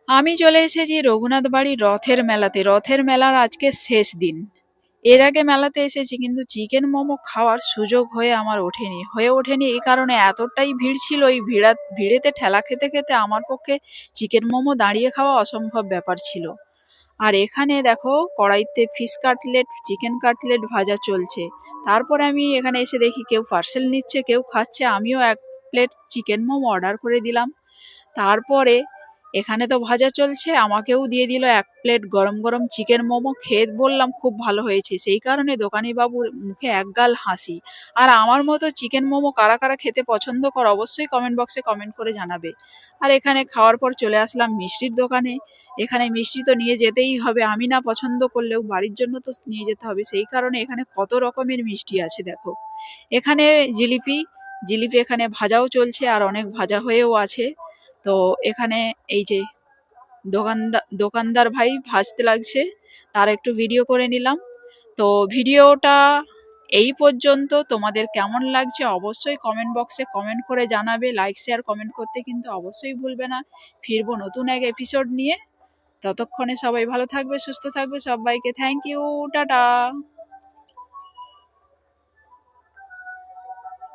আমি চলে এসেছি রঘুনাথ বাড়ির রথের মেলাতে। রথের মেলার আজকে শেষ দিন। এর আগে মেলাতে এসেছি কিন্তু চিকেন মোমো খাওয়ার সুযোগ হয়ে ওঠেনি এই কারণে এতটাই ভিড় ছিল। এই ভিড়েতে ঠেলা খেতে খেতে আমার পক্ষে চিকেন মোমো দাঁড়িয়ে খাওয়া অসম্ভব ব্যাপার ছিল। আর এখানে দেখো কড়াইতে ফিশ কাটলেট চিকেন কাটলেট ভাজা চলছে। তারপরে আমি এখানে এসে দেখি কেউ পার্সেল নিচ্ছে কেউ খাচ্ছে, আমিও এক প্লেট চিকেন মোমো অর্ডার করে দিলাম। তারপরে এখানে তো ভাজা চলছে, আমাকেও দিয়ে দিল এক প্লেট গরম গরম চিকেন মোমো। খেয়ে বললাম খুব ভালো হয়েছে, সেই কারণে দোকানি বাবুর মুখে একগাল হাসি। আর আমার মতো চিকেন মোমো কারা কারা খেতে পছন্দ করো অবশ্যই কমেন্ট বক্সে কমেন্ট করে জানাবে। আর এখানে খাওয়ার পর চলে আসলাম মিষ্টির দোকানে। এখানে মিষ্টি তো নিয়ে যেতেই হবে, আমি না পছন্দ করলেও বাড়ির জন্য তো নিয়ে যেতে হবে, সেই কারণে এখানে কত রকমের মিষ্টি আছে দেখো। এখানে জিলিপি জিলিপি এখানে ভাজাও চলছে আর অনেক ভাজা হয়েও আছে। তো এখানে এই যে দোকানদার ভাই ভাজতে লাগছে, তার একটু ভিডিও করে নিলাম। তো ভিডিওটা এই পর্যন্ত। তোমাদের কেমন লাগছে অবশ্যই কমেন্ট বক্সে কমেন্ট করে জানাবে। লাইক শেয়ার কমেন্ট করতে কিন্তু অবশ্যই ভুলবে না। ফিরবো নতুন এক এপিসোড নিয়ে। ততক্ষণে সবাই ভালো থাকবে সুস্থ থাকবে, সবাইকে থ্যাংক ইউ, টাটা।